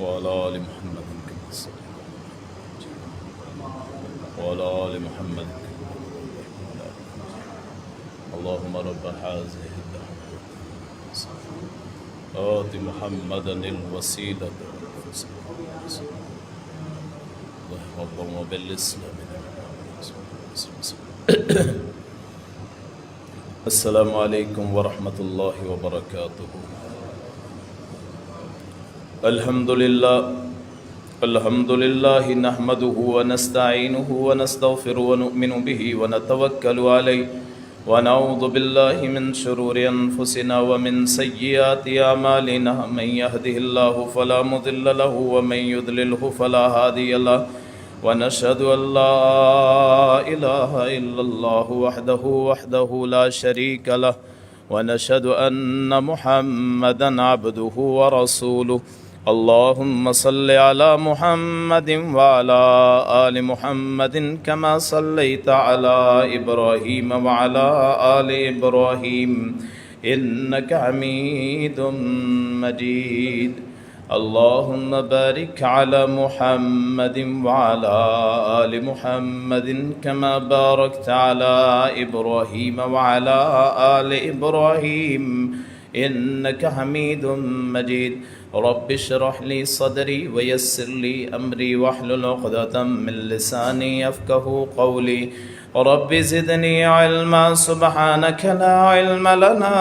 وعلى آل محمد كما صليت وعلى آل محمد اللهم رب هذه الدعوة آت محمدا الوسيلة اللهم بالإسلام. السلام علیکم ورحمۃ اللہ وبرکاتہ. الحمد للہ نحمده ونستعینه ونستغفره ونؤمن به ونتوکل علیہ ونعوذ باللہ من شرور انفسنا ومن سیئات اعمالنا من يهده الله فلا مضل له ومن يضلله فلا هادي له ونشهد أن لا إله إلا الله وحده لا شريك له ونشهد أن محمدا عبده ورسوله. اللهم صل على محمد وعلى آل محمد كما صليت على إبراهيم وعلى آل إبراهيم إنك حميد مجيد. اللهم بارك على محمد وعلى آل محمد كما باركت على إبراهيم وعلى آل إبراهيم إنك حميد مجيد. رب اشرح لي صدري ويسر لي أمري واحلل عقدة من لساني يفقهوا قولي. رب زدني علما سبحانك لا علم لنا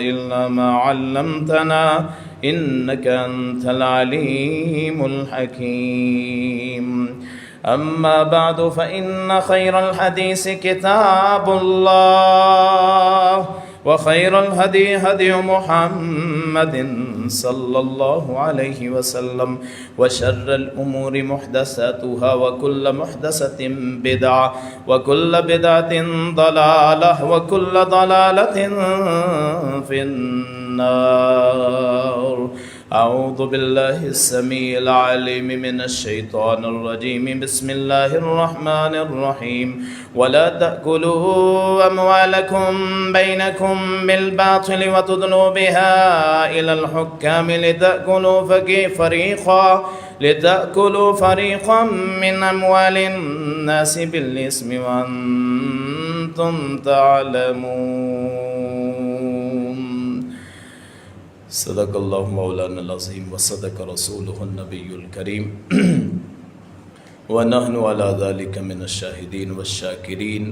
إلا ما علمتنا إنك أنت العليم الحكيم. أما بعد فإن خير الحديث كتاب الله وخير الهدي هدي محمد صلى الله عليه وسلم وشر الأمور محدثاتها وكل محدثة بدعة وكل بدعة ضلالة وكل ضلالة في النار. أعوذ بالله السميع العليم من الشيطان الرجيم. بسم الله الرحمن الرحيم. ولا تأكلوا أموالكم بينكم بالباطل وتدلوا بها إلى الحكام لتأكلوا فريقا من أموال الناس بالإثم وأنتم تعلمون. صدق اللہ مولانا العظیم وصدق رسولہ النبی الکریم ونحن على ذلك من الشاہدین والشاکرین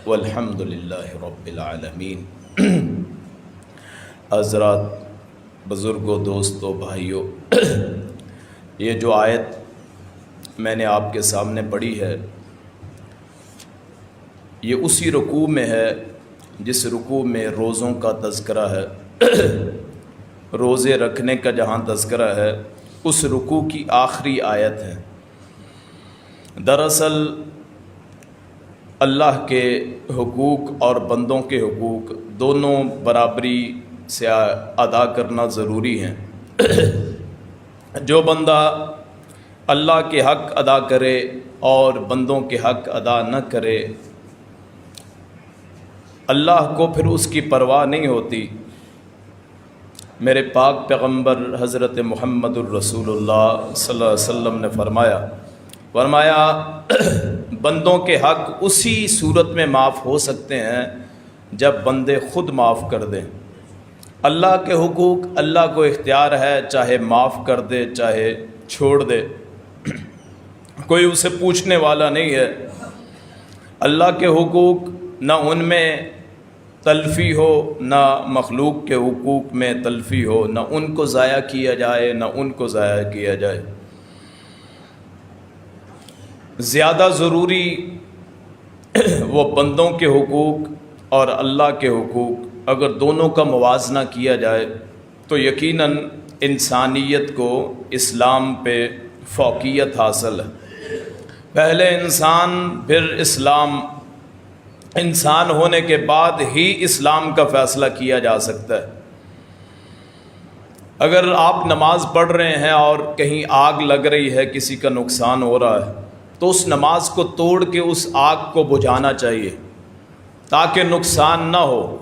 والحمد للہ رب العالمین. حضرات، بزرگوں، دوستوں، بھائیوں، یہ جو آیت میں نے آپ کے سامنے پڑھی ہے یہ اسی رکوع میں ہے جس رکوع میں روزوں کا تذکرہ ہے. روزے رکھنے کا جہاں تذکرہ ہے اس رکوع کی آخری آیت ہے. دراصل اللہ کے حقوق اور بندوں کے حقوق دونوں برابری سے ادا کرنا ضروری ہیں. جو بندہ اللہ کے حق ادا کرے اور بندوں کے حق ادا نہ کرے اللہ کو پھر اس کی پرواہ نہیں ہوتی. میرے پاک پیغمبر حضرت محمد الرسول اللہ صلی اللہ علیہ وسلم نے فرمایا بندوں کے حق اسی صورت میں معاف ہو سکتے ہیں جب بندے خود معاف کر دیں. اللہ کے حقوق اللہ کو اختیار ہے، چاہے معاف کر دے چاہے چھوڑ دے، کوئی اسے پوچھنے والا نہیں ہے. اللہ کے حقوق نہ ان میں تلفی ہو نہ مخلوق کے حقوق میں تلفی ہو، نہ ان کو ضائع کیا جائے نہ ان کو ضائع کیا جائے. زیادہ ضروری وہ بندوں کے حقوق اور اللہ کے حقوق، اگر دونوں کا موازنہ کیا جائے تو یقیناً انسانیت کو اسلام پہ فوقیت حاصل ہے. پہلے انسان پھر اسلام، انسان ہونے کے بعد ہی اسلام کا فیصلہ کیا جا سکتا ہے۔ اگر آپ نماز پڑھ رہے ہیں اور کہیں آگ لگ رہی ہے، کسی کا نقصان ہو رہا ہے، تو اس نماز کو توڑ کے اس آگ کو بجھانا چاہیے تاکہ نقصان نہ ہو۔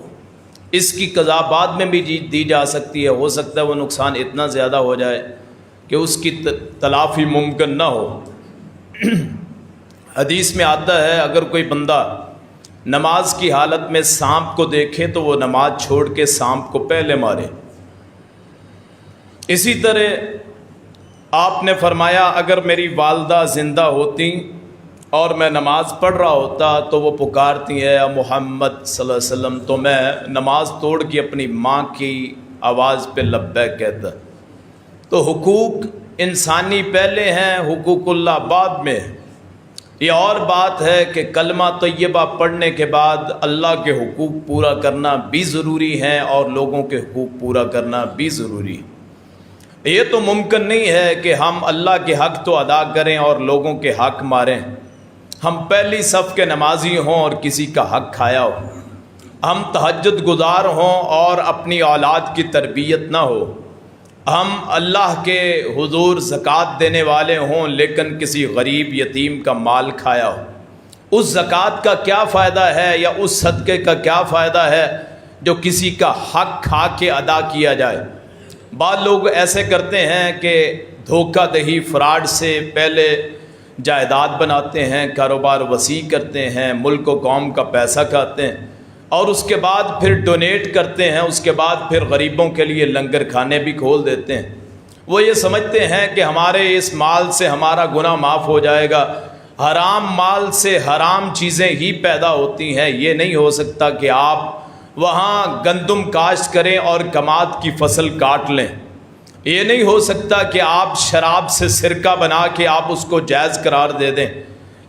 اس کی قضا بعد میں بھی دی جا سکتی ہے، ہو سکتا ہے وہ نقصان اتنا زیادہ ہو جائے کہ اس کی تلافی ممکن نہ ہو۔ حدیث میں آتا ہے اگر کوئی بندہ نماز کی حالت میں سانپ کو دیکھے تو وہ نماز چھوڑ کے سانپ کو پہلے مارے۔ اسی طرح آپ نے فرمایا اگر میری والدہ زندہ ہوتی اور میں نماز پڑھ رہا ہوتا تو وہ پکارتی ہے یا محمد صلی اللہ علیہ وسلم، تو میں نماز توڑ کے اپنی ماں کی آواز پہ لبیک کہتا۔ تو حقوق انسانی پہلے ہیں، حقوق اللہ بعد میں۔ یہ اور بات ہے کہ کلمہ طیبہ پڑھنے کے بعد اللہ کے حقوق پورا کرنا بھی ضروری ہے اور لوگوں کے حقوق پورا کرنا بھی ضروری ہے۔ یہ تو ممکن نہیں ہے کہ ہم اللہ کے حق تو ادا کریں اور لوگوں کے حق ماریں۔ ہم پہلی صف کے نمازی ہوں اور کسی کا حق کھایا ہو، ہم تہجد گزار ہوں اور اپنی اولاد کی تربیت نہ ہو، ہم اللہ کے حضور زکوٰۃ دینے والے ہوں لیکن کسی غریب یتیم کا مال کھایا ہو، اس زکوٰۃ کا کیا فائدہ ہے یا اس صدقے کا کیا فائدہ ہے جو کسی کا حق کھا کے ادا کیا جائے۔ بعض لوگ ایسے کرتے ہیں کہ دھوکہ دہی فراڈ سے پہلے جائیداد بناتے ہیں، کاروبار وسیع کرتے ہیں، ملک و قوم کا پیسہ کھاتے ہیں اور اس کے بعد پھر ڈونیٹ کرتے ہیں، اس کے بعد پھر غریبوں کے لیے لنگر کھانے بھی کھول دیتے ہیں۔ وہ یہ سمجھتے ہیں کہ ہمارے اس مال سے ہمارا گناہ معاف ہو جائے گا۔ حرام مال سے حرام چیزیں ہی پیدا ہوتی ہیں۔ یہ نہیں ہو سکتا کہ آپ وہاں گندم کاشت کریں اور کماد کی فصل کاٹ لیں۔ یہ نہیں ہو سکتا کہ آپ شراب سے سرکہ بنا کے آپ اس کو جائز قرار دے دیں۔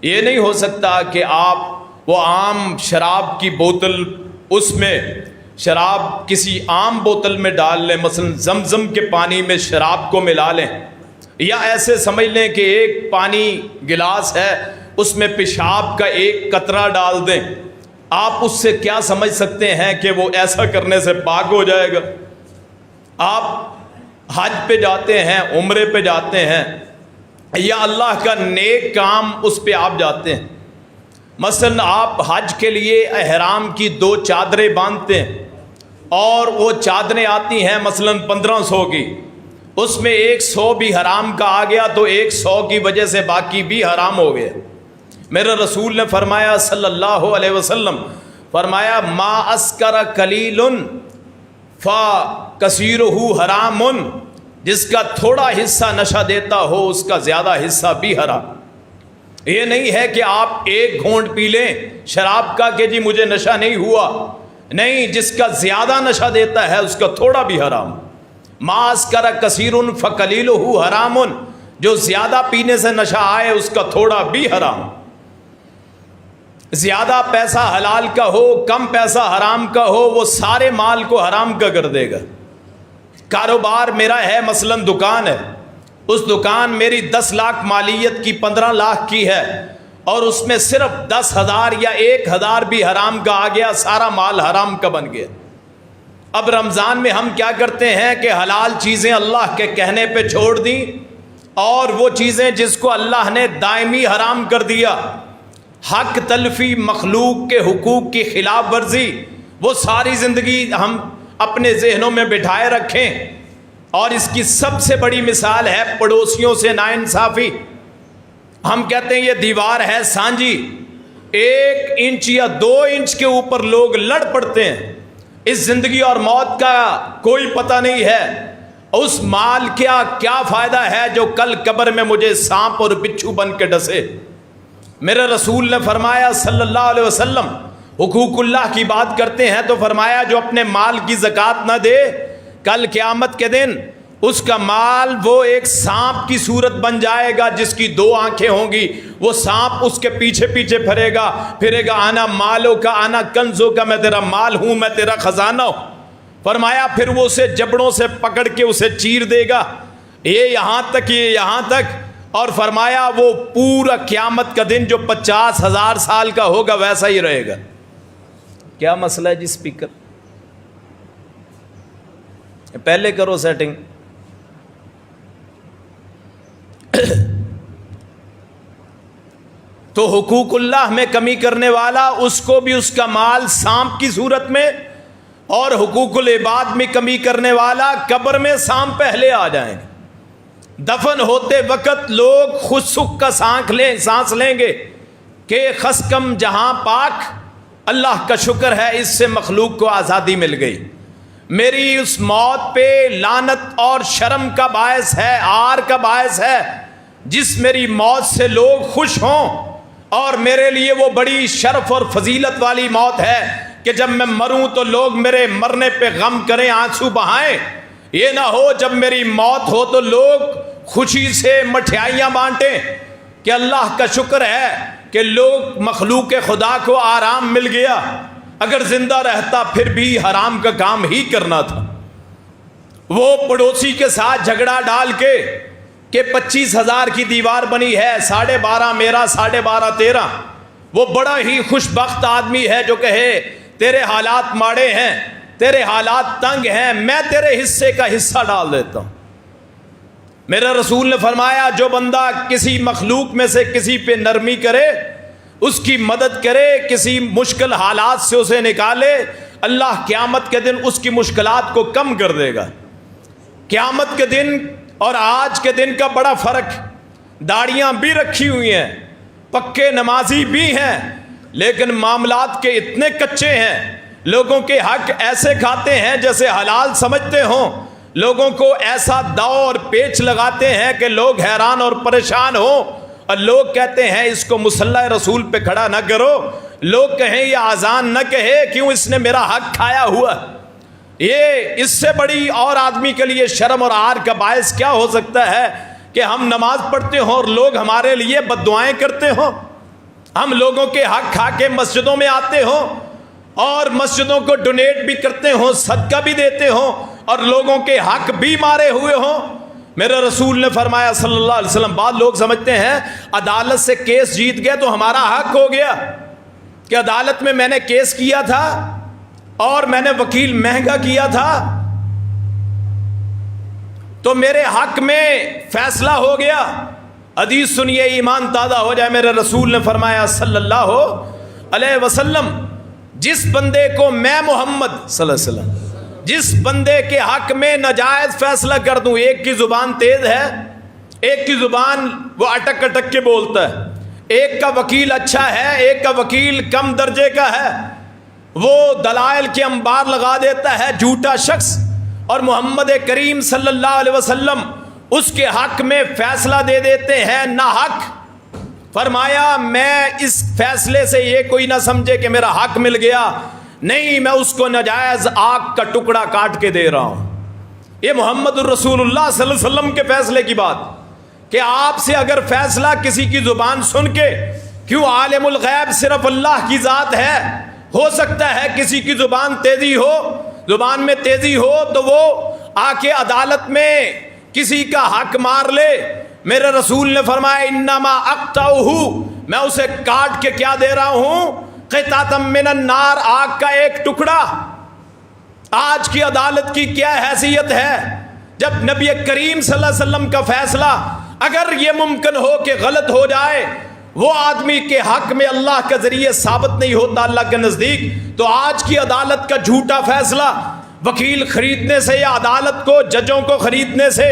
یہ نہیں ہو سکتا کہ آپ وہ عام شراب کی بوتل، اس میں شراب کسی عام بوتل میں ڈال لیں، مثلا زمزم کے پانی میں شراب کو ملا لیں، یا ایسے سمجھ لیں کہ ایک پانی گلاس ہے اس میں پیشاب کا ایک قطرہ ڈال دیں۔ آپ اس سے کیا سمجھ سکتے ہیں کہ وہ ایسا کرنے سے پاک ہو جائے گا؟ آپ حج پہ جاتے ہیں، عمرے پہ جاتے ہیں، یا اللہ کا نیک کام اس پہ آپ جاتے ہیں، مثلا آپ حج کے لیے احرام کی 2 چادریں باندھتے ہیں اور وہ چادریں آتی ہیں مثلا 1500 کی، اس میں 100 بھی حرام کا آ گیا تو 100 کی وجہ سے باقی بھی حرام ہو گئے۔ میرے رسول نے فرمایا صلی اللہ علیہ وسلم، فرمایا ما اسکر قلیل فکثیرہ حرام، جس کا تھوڑا حصہ نشہ دیتا ہو اس کا زیادہ حصہ بھی حرام۔ یہ نہیں ہے کہ آپ ایک گھونٹ پی لیں شراب کا کہ جی مجھے نشہ نہیں ہوا، نہیں، جس کا زیادہ نشہ دیتا ہے اس کا تھوڑا بھی حرام۔ ما اسکر کثیر فقلیلہ حرام، جو زیادہ پینے سے نشہ آئے اس کا تھوڑا بھی حرام۔ زیادہ پیسہ حلال کا ہو، کم پیسہ حرام کا ہو، وہ سارے مال کو حرام کا کر دے گا۔ کاروبار میرا ہے، مثلا دکان ہے، اس دکان میری 10 لاکھ مالیت کی 15 لاکھ کی ہے اور اس میں صرف 10,000 یا 1,000 بھی حرام کا آ گیا، سارا مال حرام کا بن گیا۔ اب رمضان میں ہم کیا کرتے ہیں کہ حلال چیزیں اللہ کے کہنے پہ چھوڑ دیں اور وہ چیزیں جس کو اللہ نے دائمی حرام کر دیا، حق تلفی، مخلوق کے حقوق کی خلاف ورزی، وہ ساری زندگی ہم اپنے ذہنوں میں بٹھائے رکھیں۔ اور اس کی سب سے بڑی مثال ہے پڑوسیوں سے ناانصافی۔ ہم کہتے ہیں یہ دیوار ہے سانجی، 1 انچ یا 2 انچ کے اوپر لوگ لڑ پڑتے ہیں۔ اس زندگی اور موت کا کوئی پتہ نہیں ہے، اس مال کیا فائدہ ہے جو کل قبر میں مجھے سانپ اور بچھو بن کے ڈسے۔ میرے رسول نے فرمایا صلی اللہ علیہ وسلم، حقوق اللہ کی بات کرتے ہیں تو فرمایا جو اپنے مال کی زکوٰۃ نہ دے، کل قیامت کے دن اس کا مال وہ ایک سانپ کی صورت بن جائے گا جس کی 2 آنکھیں ہوں گی۔ وہ سانپ اس کے پیچھے پھرے گا، آنا مالوں کا، آنا کنزوں کا، میں تیرا مال ہوں، میں تیرا خزانہ ہوں۔ فرمایا پھر وہ اسے جبڑوں سے پکڑ کے اسے چیر دے گا، یہ یہاں تک اور فرمایا وہ پورا قیامت کا دن جو 50,000 سال کا ہوگا ویسا ہی رہے گا. کیا مسئلہ ہے جی اسپیکر؟ پہلے کرو سیٹنگ. تو حقوق اللہ میں کمی کرنے والا اس کو بھی اس کا مال سانپ کی صورت میں، اور حقوق العباد میں کمی کرنے والا قبر میں سانپ پہلے آ جائیں گے. دفن ہوتے وقت لوگ خود سکھ کا سانس لیں گے کہ خس کم جہاں پاک، اللہ کا شکر ہے اس سے مخلوق کو آزادی مل گئی. میری اس موت پہ لعنت اور شرم کا باعث ہے، عار کا باعث ہے، جس میری موت سے لوگ خوش ہوں. اور میرے لیے وہ بڑی شرف اور فضیلت والی موت ہے کہ جب میں مروں تو لوگ میرے مرنے پہ غم کریں، آنسو بہائیں. یہ نہ ہو جب میری موت ہو تو لوگ خوشی سے مٹھائیاں بانٹیں کہ اللہ کا شکر ہے کہ لوگ مخلوق خدا کو آرام مل گیا، اگر زندہ رہتا پھر بھی حرام کا کام ہی کرنا تھا. وہ پڑوسی کے ساتھ جھگڑا ڈال کے کہ 25,000 کی دیوار بنی ہے، 12.5 میرا، 12.5 تیرا. وہ بڑا ہی خوش بخت آدمی ہے جو کہے تیرے حالات ماڑے ہیں، تیرے حالات تنگ ہیں، میں تیرے حصے کا حصہ ڈال دیتا ہوں. میرے رسول نے فرمایا جو بندہ کسی مخلوق میں سے کسی پہ نرمی کرے، اس کی مدد کرے، کسی مشکل حالات سے اسے نکالے، اللہ قیامت کے دن اس کی مشکلات کو کم کر دے گا. قیامت کے دن اور آج کے دن کا بڑا فرق. داڑیاں بھی رکھی ہوئی ہیں، پکے نمازی بھی ہیں، لیکن معاملات کے اتنے کچے ہیں، لوگوں کے حق ایسے کھاتے ہیں جیسے حلال سمجھتے ہوں، لوگوں کو ایسا داؤ اور پیچ لگاتے ہیں کہ لوگ حیران اور پریشان ہوں. اور لوگ کہتے ہیں اس کو مصلی رسول پہ کھڑا نہ کرو، لوگ کہیں یہ اذان نہ کہے کیوں اس نے میرا حق کھایا ہوا. یہ اس سے بڑی اور آدمی کے لیے شرم اور عار کا باعث کیا ہو سکتا ہے کہ ہم نماز پڑھتے ہوں اور لوگ ہمارے لیے بد دعائیں کرتے ہوں، ہم لوگوں کے حق کھا کے مسجدوں میں آتے ہوں اور مسجدوں کو ڈونیٹ بھی کرتے ہوں، صدقہ بھی دیتے ہوں اور لوگوں کے حق بھی مارے ہوئے ہوں. میرے رسول نے فرمایا صلی اللہ علیہ وسلم، بعض لوگ سمجھتے ہیں عدالت سے کیس جیت گئے تو ہمارا حق ہو گیا، کہ عدالت میں میں نے کیس کیا تھا اور میں نے وکیل مہنگا کیا تھا تو میرے حق میں فیصلہ ہو گیا. حدیث سنیے ایمان تازہ ہو جائے. میرے رسول نے فرمایا صلی اللہ علیہ وسلم، جس بندے کو میں محمد صلی اللہ علیہ وسلم جس بندے کے حق میں ناجائز فیصلہ کر دوں، ایک کی زبان تیز ہے، ایک کی زبان وہ اٹک اٹک کے بولتا ہے، ایک کا وکیل اچھا ہے، ایک کا وکیل کم درجے کا ہے، وہ دلائل کے انبار لگا دیتا ہے، جھوٹا شخص، اور محمد کریم صلی اللہ علیہ وسلم اس کے حق میں فیصلہ دے دیتے ہیں ناحق. فرمایا میں اس فیصلے سے یہ کوئی نہ سمجھے کہ میرا حق مل گیا، نہیں، میں اس کو ناجائز آگ کا ٹکڑا کاٹ کے دے رہا ہوں. یہ محمد الرسول اللہ صلی اللہ علیہ وسلم کے فیصلے کی بات کہ آپ سے اگر فیصلہ کسی کی زبان سن کے، کیوں عالم الغیب صرف اللہ کی ذات ہے، ہو سکتا ہے کسی کی زبان میں تیزی ہو تو وہ آ کے عدالت میں کسی کا حق مار لے. میرے رسول نے فرمایا انما اقطعہ، میں اسے کاٹ کے کیا دے رہا ہوں، قطعۃ من النار، آگ کا ایک ٹکڑا. آج کی عدالت کی کیا حیثیت ہے جب نبی کریم صلی اللہ علیہ وسلم کا فیصلہ اگر یہ ممکن ہو کہ غلط ہو جائے، وہ آدمی کے حق میں اللہ کے ذریعے ثابت نہیں ہوتا اللہ کے نزدیک، تو آج کی عدالت کا جھوٹا فیصلہ وکیل خریدنے سے یا عدالت کو ججوں کو خریدنے سے،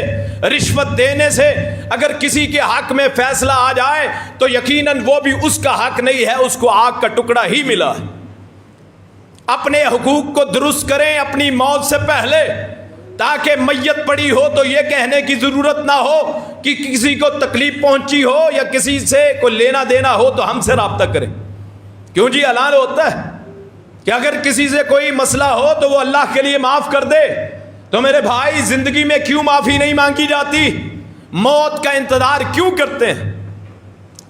رشوت دینے سے اگر کسی کے حق میں فیصلہ آ جائے تو یقیناً وہ بھی اس کا حق نہیں ہے، اس کو آگ کا ٹکڑا ہی ملا ہے. اپنے حقوق کو درست کریں اپنی موت سے پہلے، تاکہ میت پڑی ہو تو یہ کہنے کی ضرورت نہ ہو کہ کسی کو تکلیف پہنچی ہو یا کسی سے کوئی لینا دینا ہو تو ہم سے رابطہ کریں. کیوں جی اعلان ہوتا ہے کہ اگر کسی سے کوئی مسئلہ ہو تو وہ اللہ کے لیے معاف کر دے. تو میرے بھائی زندگی میں کیوں معافی نہیں مانگی جاتی؟ موت کا انتظار کیوں کرتے ہیں؟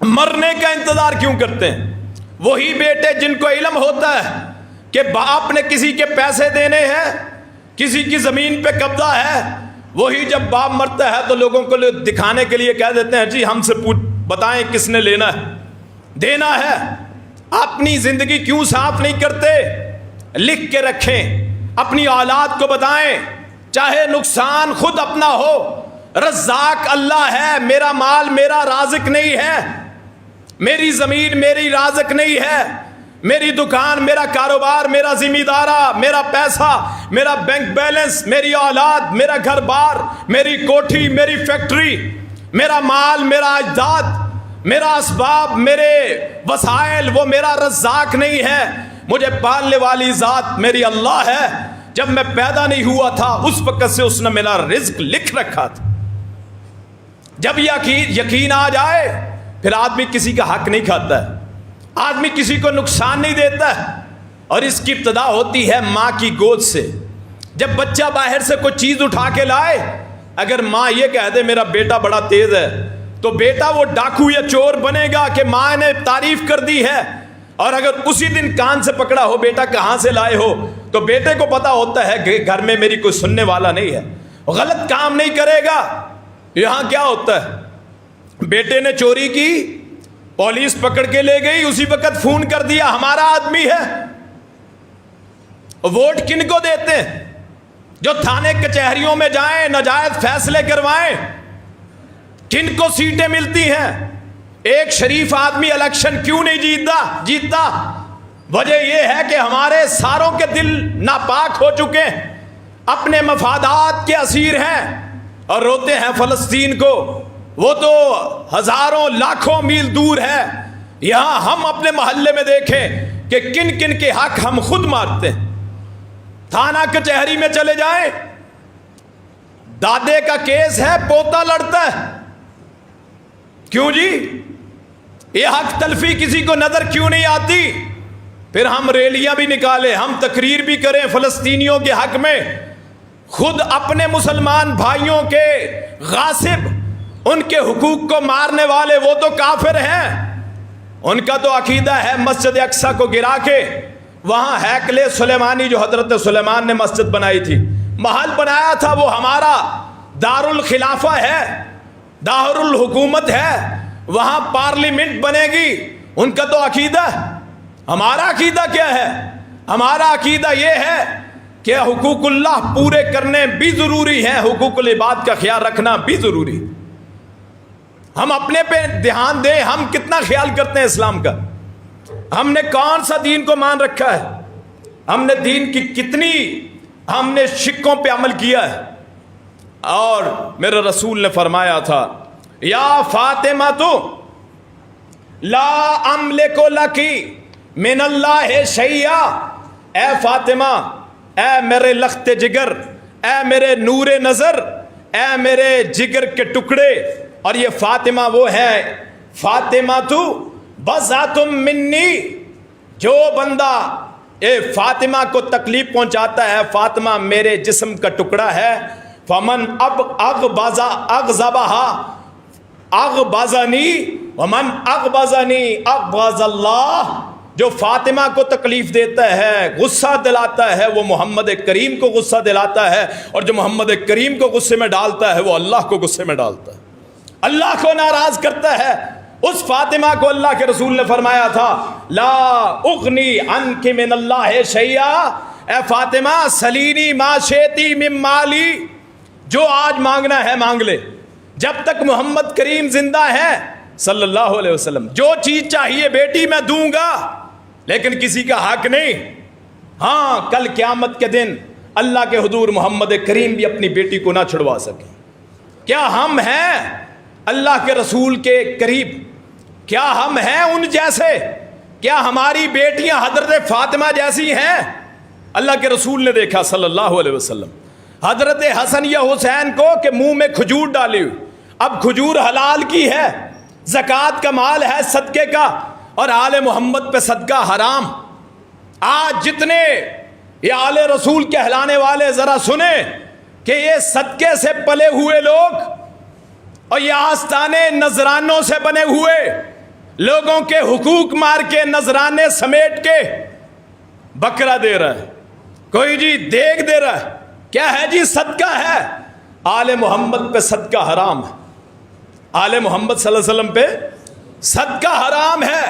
مرنے کا انتظار کیوں کرتے ہیں؟ وہی بیٹے جن کو علم ہوتا ہے کہ باپ نے کسی کے پیسے دینے ہیں، کسی کی زمین پہ قبضہ ہے، وہی جب باپ مرتا ہے تو لوگوں کو دکھانے کے لیے کہہ دیتے ہیں جی ہم سے بتائیں کس نے لینا ہے دینا ہے. اپنی زندگی کیوں صاف نہیں کرتے؟ لکھ کے رکھیں، اپنی اولاد کو بتائیں، چاہے نقصان خود اپنا ہو. رزاق اللہ ہے، میرا مال میرا رازق نہیں ہے، میری زمین میری رازق نہیں ہے، میری دکان میرا کاروبار میرا ذمہ دارہ میرا پیسہ میرا بینک بیلنس میری اولاد میرا گھر بار میری کوٹھی میری فیکٹری میرا مال میرا اجداد میرا اسباب میرے وسائل وہ میرا رزاق نہیں ہے. مجھے پالنے والی ذات میری اللہ ہے. جب میں پیدا نہیں ہوا تھا اس وقت سے اس نے میرا رزق لکھ رکھا تھا. جب یقین آ جائے پھر آدمی کسی کا حق نہیں کھاتا ہے، آدمی کسی کو نقصان نہیں دیتا ہے. اور اس کی ابتدا ہوتی ہے ماں کی گود سے. جب بچہ باہر سے کوئی چیز اٹھا کے لائے، اگر ماں یہ کہہ دے میرا بیٹا بڑا تیز ہے تو بیٹا وہ ڈاکو یا چور بنے گا کہ ماں نے تعریف کر دی ہے. اور اگر اسی دن کان سے پکڑا ہو بیٹا کہاں سے لائے ہو تو بیٹے کو پتا ہوتا ہے کہ گھر میں میری کوئی سننے والا نہیں ہے، غلط کام نہیں کرے گا. یہاں کیا ہوتا ہے، بیٹے نے چوری کی، پولیس پکڑ کے لے گئی، اسی وقت فون کر دیا ہمارا آدمی ہے. ووٹ کن کو دیتے ہیں؟ جو تھانے کچہریوں میں جائیں ناجائز فیصلے کروائیں. کن کو سیٹیں ملتی ہیں؟ ایک شریف آدمی الیکشن کیوں نہیں جیتتا؟ وجہ یہ ہے کہ ہمارے ساروں کے دل ناپاک ہو چکے ہیں، اپنے مفادات کے اسیر ہیں اور روتے ہیں فلسطین کو. وہ تو ہزاروں لاکھوں میل دور ہے. یہاں ہم اپنے محلے میں دیکھیں کہ کن کن کے حق ہم خود مارتے ہیں. تھانہ کچہری میں چلے جائیں، دادے کا کیس ہے پوتا لڑتا ہے. کیوں جی؟ یہ حق تلفی کسی کو نظر کیوں نہیں آتی؟ پھر ہم ریلیاں بھی نکالیں، ہم تقریر بھی کریں فلسطینیوں کے حق میں. خود اپنے مسلمان بھائیوں کے غاصب، ان کے حقوق کو مارنے والے وہ تو کافر ہیں. ان کا تو عقیدہ ہے مسجد اقصیٰ کو گرا کے وہاں ہیکل سلیمانی جو حضرت سلیمان نے مسجد بنائی تھی، محل بنایا تھا، وہ ہمارا دار الخلافہ ہے، دار الحکومت ہے، وہاں پارلیمنٹ بنے گی. ان کا تو عقیدہ. ہمارا عقیدہ کیا ہے؟ ہمارا عقیدہ یہ ہے کہ حقوق اللہ پورے کرنے بھی ضروری ہیں، حقوق العباد کا خیال رکھنا بھی ضروری. ہم اپنے پہ دھیان دیں، ہم کتنا خیال کرتے ہیں اسلام کا؟ ہم نے کون سا دین کو مان رکھا ہے؟ ہم نے دین کی کتنی ہم نے شکوں پہ عمل کیا ہے؟ اور میرے رسول نے فرمایا تھا یا فاطمہ تو لا املک لکی من اللہ شیئا. اے فاطمہ، اے میرے لخت جگر، اے میرے نور نظر، اے میرے جگر کے ٹکڑے. اور یہ فاطمہ وہ ہے، فاطمہ تو بضعۃ منی. جو بندہ اے فاطمہ کو تکلیف پہنچاتا ہے، فاطمہ میرے جسم کا ٹکڑا ہے. فمن اغبظنی ومن اغبظنی اغبظ اللہ. جو فاطمہ کو تکلیف دیتا ہے، غصہ دلاتا ہے، وہ محمد کریم کو غصہ دلاتا ہے، اور جو محمد کریم کو غصے میں ڈالتا ہے وہ اللہ کو غصے میں ڈالتا ہے، اللہ کو ناراض کرتا ہے. اس فاطمہ کو اللہ کے رسول نے فرمایا تھا لا اغنی عنک من اللہ شیئا. اے فاطمہ سلینی ما شئتی من مالی. جو آج مانگنا ہے مانگ لے، جب تک محمد کریم زندہ ہے صلی اللہ علیہ وسلم. جو چیز چاہیے بیٹی میں دوں گا، لیکن کسی کا حق نہیں. ہاں کل قیامت کے دن اللہ کے حضور محمد کریم بھی اپنی بیٹی کو نہ چھڑوا سکے. کیا ہم ہیں اللہ کے رسول کے قریب؟ کیا ہم ہیں ان جیسے؟ کیا ہماری بیٹیاں حضرت فاطمہ جیسی ہیں؟ اللہ کے رسول نے دیکھا صلی اللہ علیہ وسلم حضرت حسن یا حسین کو کہ منہ میں کھجور ڈالی ہوئی. اب کھجور حلال کی ہے، زکوٰۃ کا مال ہے صدقے کا، اور آل محمد پہ صدقہ حرام. آج جتنے یہ آل رسول کہلانے والے ذرا سنیں کہ یہ صدقے سے پلے ہوئے لوگ اور یہ آستانے نذرانوں سے بنے ہوئے لوگوں کے حقوق مار کے نذرانے سمیٹ کے بکرا دے رہا ہے، کوئی جی دیگ دے رہا ہے. کیا ہے جی؟ صدقہ ہے. آل محمد پہ صدقہ حرام ہے، آل محمد صلی اللہ علیہ وسلم پہ صدقہ حرام ہے۔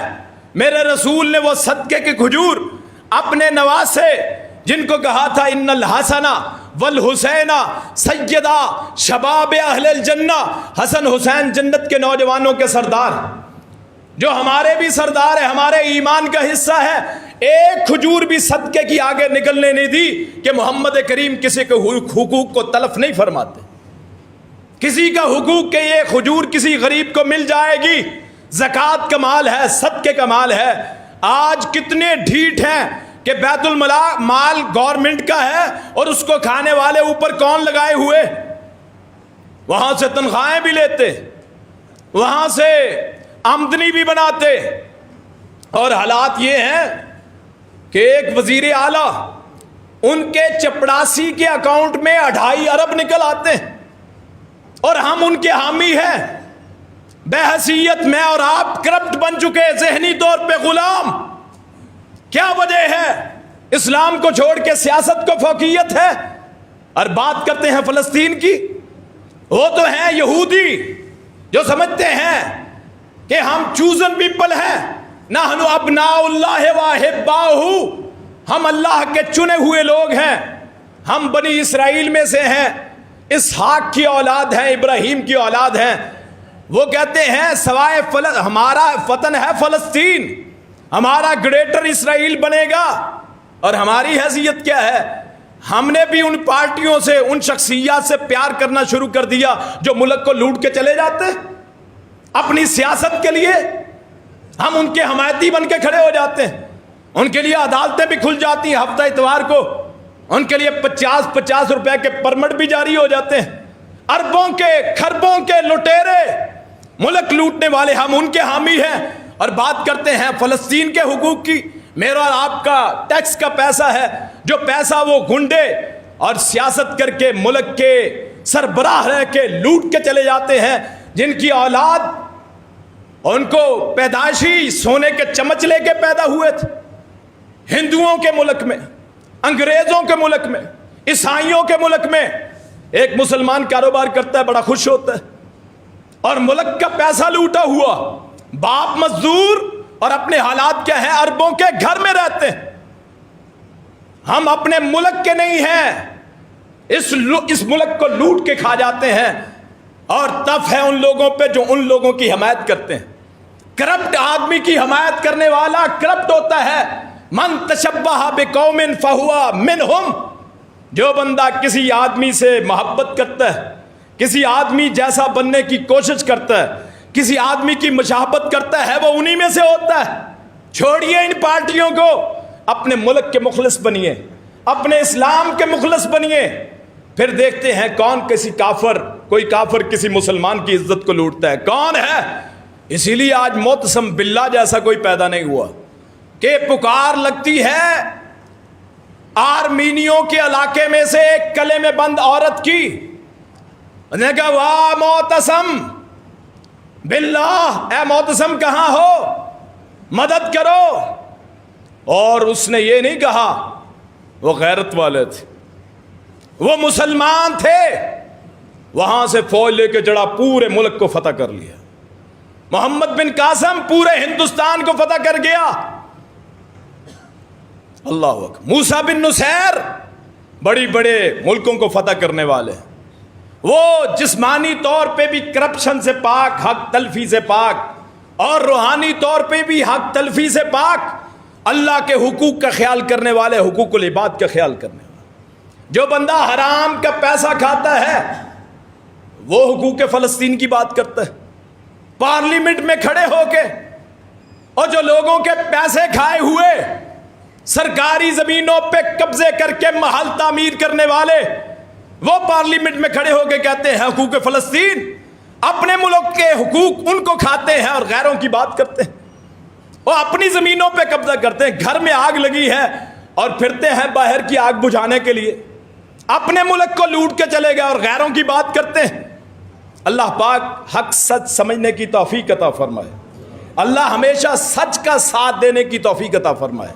میرے رسول نے وہ صدقے کے کھجور اپنے نواسے جن کو کہا تھا ان الحسن والحسین سیدہ شباب اہل الجنہ، حسن حسین جنت کے نوجوانوں کے سردار، جو ہمارے بھی سردار ہیں، ہمارے ایمان کا حصہ ہے، ایک کھجور بھی صدقے کی آگے نکلنے نہیں دی کہ محمد کریم کسی کے حقوق کو تلف نہیں فرماتے۔ کسی کا حقوق کہ یہ کھجور کسی غریب کو مل جائے گی، زکوٰۃ کا مال ہے، صدقے کا مال ہے۔ آج کتنے ڈھیٹ ہیں کہ بیت المال گورنمنٹ کا ہے اور اس کو کھانے والے اوپر کون لگائے ہوئے، وہاں سے تنخواہیں بھی لیتے، وہاں سے آمدنی بھی بناتے، اور حالات یہ ہیں کہ ایک وزیر اعلیٰ ان کے چپڑاسی کے اکاؤنٹ میں 2.5 ارب نکل آتے ہیں اور ہم ان کے حامی ہیں۔ بے حیثیت میں اور آپ کرپٹ بن چکے، ذہنی طور پہ غلام۔ کیا وجہ ہے؟ اسلام کو چھوڑ کے سیاست کو فوقیت ہے۔ اور بات کرتے ہیں فلسطین کی، وہ تو ہیں یہودی جو سمجھتے ہیں کہ ہم چوزن پیپل ہیں، نحن ابناء اللہ واحباؤہ، ہم اللہ کے چنے ہوئے لوگ ہیں، ہم بنی اسرائیل میں سے ہیں، اسحاق کی اولاد ہیں، ابراہیم کی اولاد ہیں۔ وہ کہتے ہیں سوائے ہمارا وطن ہے فلسطین، ہمارا گریٹر اسرائیل بنے گا۔ اور ہماری حیثیت کیا ہے؟ ہم نے بھی ان پارٹیوں سے، ان شخصیات سے پیار کرنا شروع کر دیا جو ملک کو لوٹ کے چلے جاتے اپنی سیاست کے لیے۔ ہم ان کے حمایتی بن کے کھڑے ہو جاتے ہیں، ان کے لیے عدالتیں بھی کھل جاتی ہیں ہفتہ اتوار کو، ان کے لیے 50 روپے کے پرمٹ بھی جاری ہو جاتے ہیں۔ اربوں کے کھربوں کے لٹیرے، ملک لوٹنے والے، ہم ان کے حامی ہیں۔ اور بات کرتے ہیں فلسطین کے حقوق کی۔ میرا اور آپ کا ٹیکس کا پیسہ ہے، جو پیسہ وہ گنڈے اور سیاست کر کے ملک کے سربراہ رہ کے لوٹ کے چلے جاتے ہیں، جن کی اولاد ان کو پیدائشی سونے کے چمچ لے کے پیدا ہوئے تھے، ہندوؤں کے ملک میں، انگریزوں کے ملک میں، عیسائیوں کے ملک میں۔ ایک مسلمان کاروبار کرتا ہے، بڑا خوش ہوتا ہے، اور ملک کا پیسہ لوٹا ہوا، باپ مزدور اور اپنے حالات کیا ہیں، اربوں کے گھر میں رہتے ہیں۔ ہم اپنے ملک کے نہیں ہیں، اس ملک کو لوٹ کے کھا جاتے ہیں۔ اور تف ہے ان لوگوں پہ جو ان لوگوں کی حمایت کرتے ہیں۔ کرپٹ آدمی کی حمایت کرنے والا کرپٹ ہوتا ہے۔ من تشبہ بقوم فہوا منہم، جو بندہ کسی آدمی سے محبت کرتا ہے، کسی آدمی جیسا بننے کی کوشش کرتا ہے، کسی آدمی کی مشابہت کرتا ہے، وہ انہی میں سے ہوتا ہے۔ چھوڑیے ان پارٹیوں کو، اپنے ملک کے مخلص بنیے، اپنے اسلام کے مخلص بنیے، پھر دیکھتے ہیں کون کسی کافر، کوئی کافر کسی مسلمان کی عزت کو لوٹتا ہے، کون ہے۔ اسی لیے آج معتصم باللہ جیسا کوئی پیدا نہیں ہوا کہ پکار لگتی ہے آرمینیوں کے علاقے میں سے ایک کلے میں بند عورت کی، نے کہا واہ معتصم باللہ، اے معتصم کہاں ہو، مدد کرو۔ اور اس نے یہ نہیں کہا، وہ غیرت والے تھے، وہ مسلمان تھے، وہاں سے فوج لے کے چڑھا، پورے ملک کو فتح کر لیا۔ محمد بن قاسم پورے ہندوستان کو فتح کر گیا۔ اللہ اکبر۔ موسیٰ بن نصیر بڑی بڑے ملکوں کو فتح کرنے والے، وہ جسمانی طور پہ بھی کرپشن سے پاک، حق تلفی سے پاک، اور روحانی طور پہ بھی حق تلفی سے پاک، اللہ کے حقوق کا خیال کرنے والے، حقوق العباد کا خیال کرنے والے۔ جو بندہ حرام کا پیسہ کھاتا ہے وہ حقوق فلسطین کی بات کرتا ہے، پارلیمنٹ میں کھڑے ہو کے، اور جو لوگوں کے پیسے کھائے ہوئے سرکاری زمینوں پہ قبضے کر کے محل تعمیر کرنے والے، وہ پارلیمنٹ میں کھڑے ہو کے کہتے ہیں حقوق فلسطین، اپنے ملک کے حقوق ان کو کھاتے ہیں اور غیروں کی بات کرتے ہیں۔ وہ اپنی زمینوں پہ قبضہ کرتے ہیں، گھر میں آگ لگی ہے اور پھرتے ہیں باہر کی آگ بجھانے کے لیے، اپنے ملک کو لوٹ کے چلے گئے اور غیروں کی بات کرتے ہیں۔ اللہ پاک حق سچ سمجھنے کی توفیق عطا فرمائے، اللہ ہمیشہ سچ کا ساتھ دینے کی توفیق عطا فرمائے۔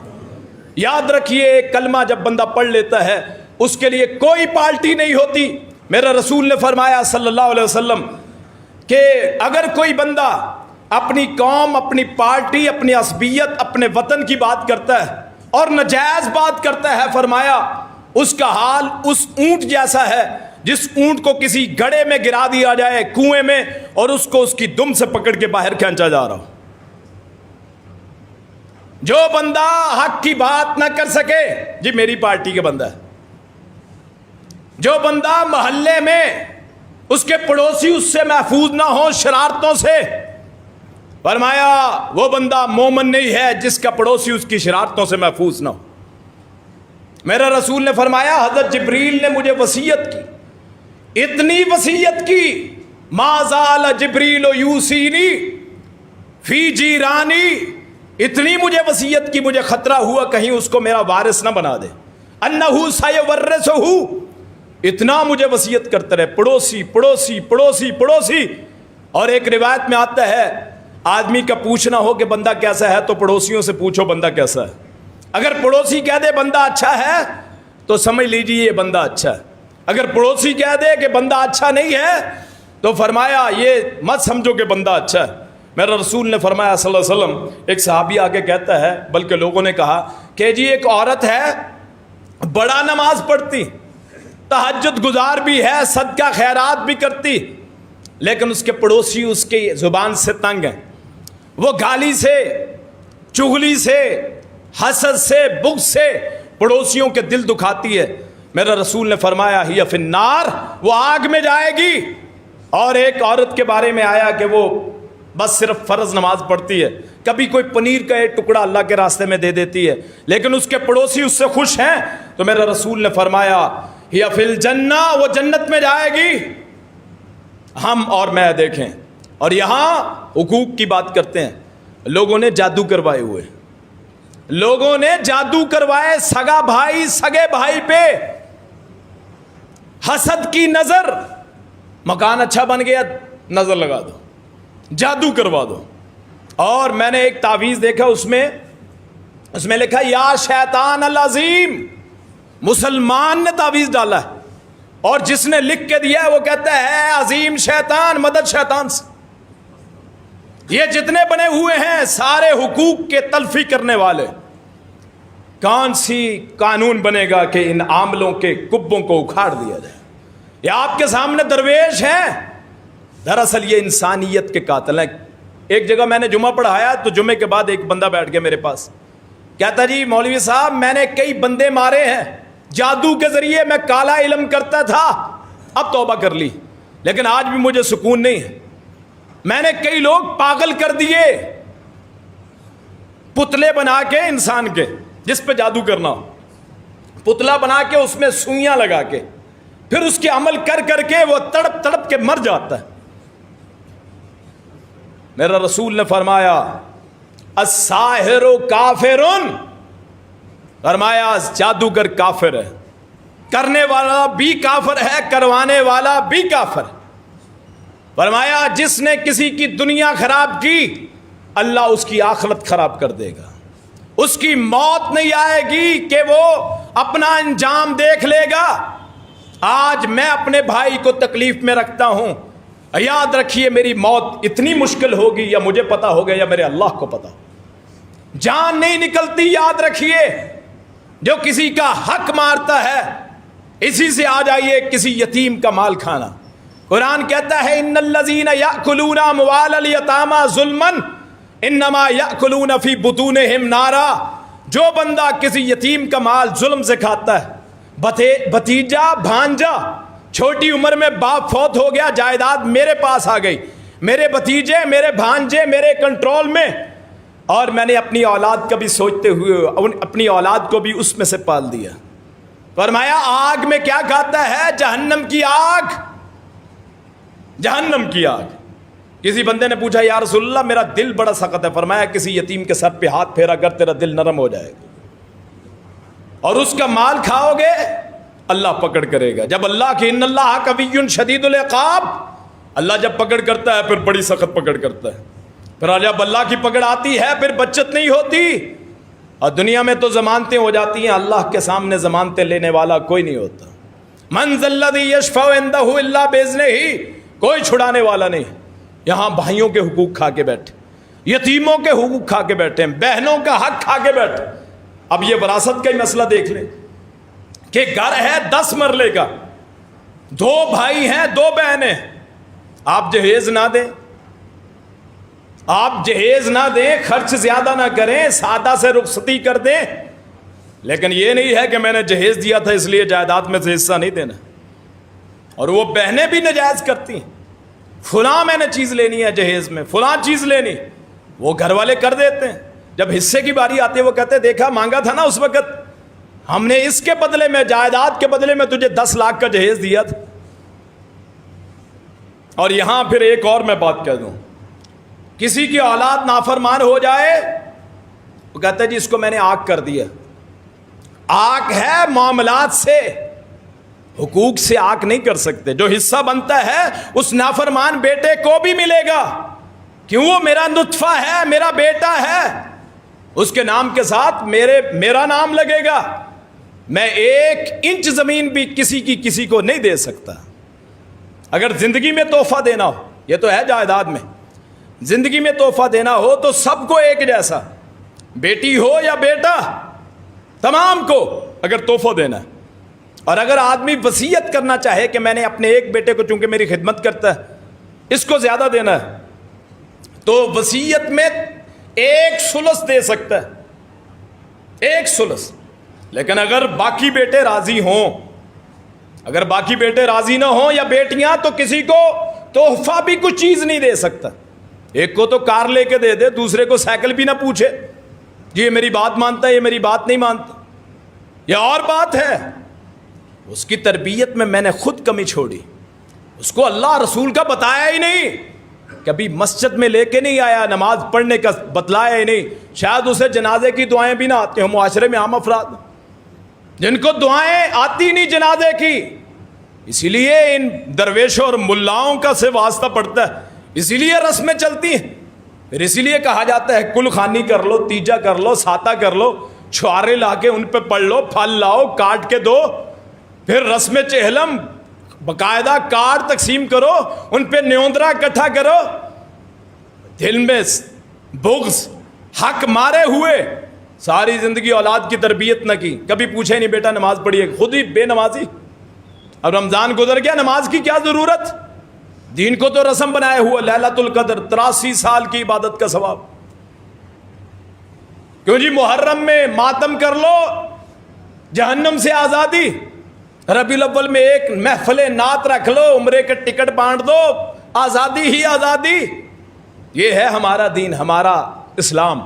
یاد رکھیے، ایک کلمہ جب بندہ پڑھ لیتا ہے، اس کے لیے کوئی پارٹی نہیں ہوتی، میرا رسول نے فرمایا صلی اللہ علیہ وسلم کہ اگر کوئی بندہ اپنی قوم، اپنی پارٹی، اپنی عصبیت، اپنے وطن کی بات کرتا ہے اور ناجائز بات کرتا ہے، فرمایا اس کا حال اس اونٹ جیسا ہے جس اونٹ کو کسی گڑھے میں گرا دیا جائے، کنویں میں، اور اس کو اس کی دم سے پکڑ کے باہر کھینچا جا رہا ہو۔ جو بندہ حق کی بات نہ کر سکے، جی میری پارٹی کا بندہ ہے، جو بندہ محلے میں اس کے پڑوسی اس سے محفوظ نہ ہو شرارتوں سے، فرمایا وہ بندہ مومن نہیں ہے جس کا پڑوسی اس کی شرارتوں سے محفوظ نہ ہو۔ میرا رسول نے فرمایا، حضرت جبریل نے مجھے وصیت کی، اتنی وصیت کی، ما زال جبریل یوصینی فی جیرانی، اتنی مجھے وصیت کی، مجھے خطرہ ہوا کہیں اس کو میرا وارث نہ بنا دے، انہ سیورثہ، اتنا مجھے وصیت کرتے رہے، پڑوسی پڑوسی پڑوسی پڑوسی۔ اور ایک روایت میں آتا ہے، آدمی کا پوچھنا ہو کہ بندہ کیسا ہے تو پڑوسیوں سے پوچھو بندہ کیسا ہے۔ اگر پڑوسی کہہ دے بندہ اچھا ہے تو سمجھ لیجیے یہ بندہ اچھا ہے، اگر پڑوسی کہہ دے کہ بندہ اچھا نہیں ہے تو فرمایا یہ مت سمجھو کہ بندہ اچھا ہے۔ میرا رسول نے فرمایا صلی اللہ علیہ وسلم، ایک صحابی آگے کہتا ہے، بلکہ لوگوں نے کہا کہ جی ایک عورت ہے، بڑا نماز پڑھتی، تہجد گزار بھی ہے، صدقہ خیرات بھی کرتی، لیکن اس کے پڑوسی اس کی زبان سے تنگ ہیں، وہ گالی سے، چغلی سے، حسد سے، بغض سے پڑوسیوں کے دل دکھاتی ہے۔ میرا رسول نے فرمایا ہی فی النار، وہ آگ میں جائے گی۔ اور ایک عورت کے بارے میں آیا کہ وہ بس صرف فرض نماز پڑھتی ہے، کبھی کوئی پنیر کا ایک ٹکڑا اللہ کے راستے میں دے دیتی ہے، لیکن اس کے پڑوسی اس سے خوش ہیں، تو میرا رسول نے فرمایا ہی فی الجنہ، وہ جنت میں جائے گی۔ ہم اور میں دیکھیں، اور یہاں حقوق کی بات کرتے ہیں، لوگوں نے جادو کروائے ہوئے، لوگوں نے جادو کروائے سگا بھائی سگے بھائی پہ، حسد کی نظر، مکان اچھا بن گیا نظر لگا دو، جادو کروا دو۔ اور میں نے ایک تعویذ دیکھا، اس میں لکھا یا شیطان العظیم، مسلمان نے تعویذ ڈالا ہے، اور جس نے لکھ کے دیا ہے وہ کہتا ہے عظیم شیطان، مدد شیطان سے۔ یہ جتنے بنے ہوئے ہیں سارے حقوق کے تلفی کرنے والے۔ کون سی قانون بنے گا کہ ان عاملوں کے کبوں کو اکھاڑ دیا جائے؟ یہ آپ کے سامنے درویش ہیں، دراصل یہ انسانیت کے قاتل ہیں۔ ایک جگہ میں نے جمعہ پڑھایا تو جمعے کے بعد ایک بندہ بیٹھ گیا میرے پاس، کہتا جی مولوی صاحب میں نے کئی بندے مارے ہیں، جادو کے ذریعے میں کالا علم کرتا تھا، اب توبہ کر لی، لیکن آج بھی مجھے سکون نہیں ہے۔ میں نے کئی لوگ پاگل کر دیے، پتلے بنا کے انسان کے، جس پہ جادو کرنا ہو، پتلا بنا کے اس میں سوئیاں لگا کے، پھر اس کے عمل کر کر کے وہ تڑپ تڑپ کے مر جاتا ہے۔ میرا رسول نے فرمایا الساحر کافر، فرمایا جادوگر کافر ہے، کرنے والا بھی کافر ہے، کروانے والا بھی کافر۔ فرمایا جس نے کسی کی دنیا خراب کی اللہ اس کی آخرت خراب کر دے گا، اس کی موت نہیں آئے گی کہ وہ اپنا انجام دیکھ لے گا۔ آج میں اپنے بھائی کو تکلیف میں رکھتا ہوں، یاد رکھیے میری موت اتنی مشکل ہوگی، یا مجھے پتا ہوگا یا میرے اللہ کو پتا، جان نہیں نکلتی۔ یاد رکھیے جو کسی کا حق مارتا ہے اسی سے آ جائیے کسی یتیم کا مال کھانا۔ قرآن کہتا ہے ان الذین یأکلون اموال الیتامی ظلما انما یأکلون فی بطونہم نارا، جو بندہ کسی یتیم کا مال ظلم سے کھاتا ہے، بھتیجا بھانجا، چھوٹی عمر میں باپ فوت ہو گیا، جائیداد میرے پاس آ گئی، میرے بھتیجے میرے بھانجے میرے کنٹرول میں، اور میں نے اپنی اولاد کا بھی سوچتے ہوئے اپنی اولاد کو بھی اس میں سے پال دیا۔ فرمایا آگ میں کیا کھاتا ہے؟ جہنم کی آگ، جہنم کی آگ۔ کسی بندے نے پوچھا یا رسول اللہ میرا دل بڑا سخت ہے، فرمایا کسی یتیم کے سر پہ ہاتھ پھیرا کر تیرا دل نرم ہو جائے گا، اور اس کا مال کھاؤ گے اللہ پکڑ کرے گا۔ جب اللہ کی ان اللہ قوی شدید العقاب، اللہ جب پکڑ کرتا ہے پھر بڑی سخت پکڑ کرتا ہے، پھر جب اللہ کی پکڑ آتی ہے پھر بچت نہیں ہوتی، اور دنیا میں تو ضمانتیں ہو جاتی ہیں، اللہ کے سامنے ضمانتیں لینے والا کوئی نہیں ہوتا۔ من ذا الذی یشفع عندہ الا باذنہ، کوئی چھڑانے والا نہیں۔ یہاں بھائیوں کے حقوق کھا کے بیٹھے، یتیموں کے حقوق کھا کے بیٹھے ہیں، بہنوں کا حق کھا کے بیٹھے۔ اب یہ وراثت کا ہی مسئلہ دیکھ لیں کہ گھر ہے 10 مرلے کا، 2 بھائی ہیں 2 بہنیں، آپ جہیز نہ دیں، آپ جہیز نہ دیں، خرچ زیادہ نہ کریں، سادہ سے رخصتی کر دیں، لیکن یہ نہیں ہے کہ میں نے جہیز دیا تھا اس لیے جائیداد میں سے حصہ نہیں دینا۔ اور وہ بہنیں بھی نجائز کرتی ہیں، فلاں میں نے چیز لینی ہے جہیز میں، فلاں چیز لینی، وہ گھر والے کر دیتے ہیں۔ جب حصے کی باری آتی ہے وہ کہتے ہیں دیکھا مانگا تھا نا اس وقت، ہم نے اس کے بدلے میں، جائیداد کے بدلے میں تجھے 10 لاکھ کا جہیز دیا تھا۔ اور یہاں پھر ایک اور میں بات کہہ دوں، کسی کی اولاد نافرمان ہو جائے، وہ کہتا ہے جی اس کو میں نے آگ کر دیا۔ آگ ہے معاملات سے، حقوق سے آگ نہیں کر سکتے۔ جو حصہ بنتا ہے اس نافرمان بیٹے کو بھی ملے گا، کیوں؟ وہ میرا نطفہ ہے، میرا بیٹا ہے، اس کے نام کے ساتھ میرا نام لگے گا۔ میں 1 انچ زمین بھی کسی کو نہیں دے سکتا۔ اگر زندگی میں تحفہ دینا ہو، یہ تو ہے جائیداد میں، زندگی میں تحفہ دینا ہو تو سب کو ایک جیسا، بیٹی ہو یا بیٹا، تمام کو اگر تحفہ دینا ہے۔ اور اگر آدمی وصیت کرنا چاہے کہ میں نے اپنے ایک بیٹے کو چونکہ میری خدمت کرتا ہے اس کو زیادہ دینا ہے، تو وصیت میں 1 ثلث دے سکتا ہے، 1 ثلث۔ لیکن اگر باقی بیٹے راضی ہوں، اگر باقی بیٹے راضی نہ ہوں یا بیٹیاں، تو کسی کو تحفہ بھی کچھ چیز نہیں دے سکتا۔ ایک کو تو کار لے کے دے دے، دوسرے کو سائیکل بھی نہ پوچھے جی یہ میری بات مانتا ہے، یہ میری بات نہیں مانتا، یہ اور بات ہے۔ اس کی تربیت میں نے خود کمی چھوڑی، اس کو اللہ رسول کا بتایا ہی نہیں، کبھی مسجد میں لے کے نہیں آیا، نماز پڑھنے کا بتلایا ہی نہیں۔ شاید اسے جنازے کی دعائیں بھی نہ آتی ہوں، معاشرے میں عام افراد جن کو دعائیں آتی نہیں جنازے کی، اسی لیے ان درویشوں اور ملاؤں کا سے واسطہ پڑتا ہے، اسی لیے رسمیں چلتی ہیں، پھر اسی لیے کہا جاتا ہے کل خوانی کر لو، تیجا کر لو، ساتا کر لو، چھوارے لا کے ان پہ پڑھ لو، پھل لاؤ کاٹ کے دو، پھر رسم چہلم باقاعدہ کارڈ تقسیم کرو، ان پہ نیوندرا اکٹھا کرو، دل میں بغض، حق مارے ہوئے، ساری زندگی اولاد کی تربیت نہ کی، کبھی پوچھے نہیں بیٹا نماز پڑھیے، خود ہی بے نمازی۔ اب رمضان گزر گیا، نماز کی کیا ضرورت؟ دین کو تو رسم بنائے ہوا، لیلۃ القدر 83 سال کی عبادت کا ثواب، کیوں جی محرم میں ماتم کر لو، جہنم سے آزادی، ربیع الاول میں ایک محفل نعت رکھ لو، عمرے کے ٹکٹ بانٹ دو، آزادی ہی آزادی۔ یہ ہے ہمارا دین، ہمارا اسلام،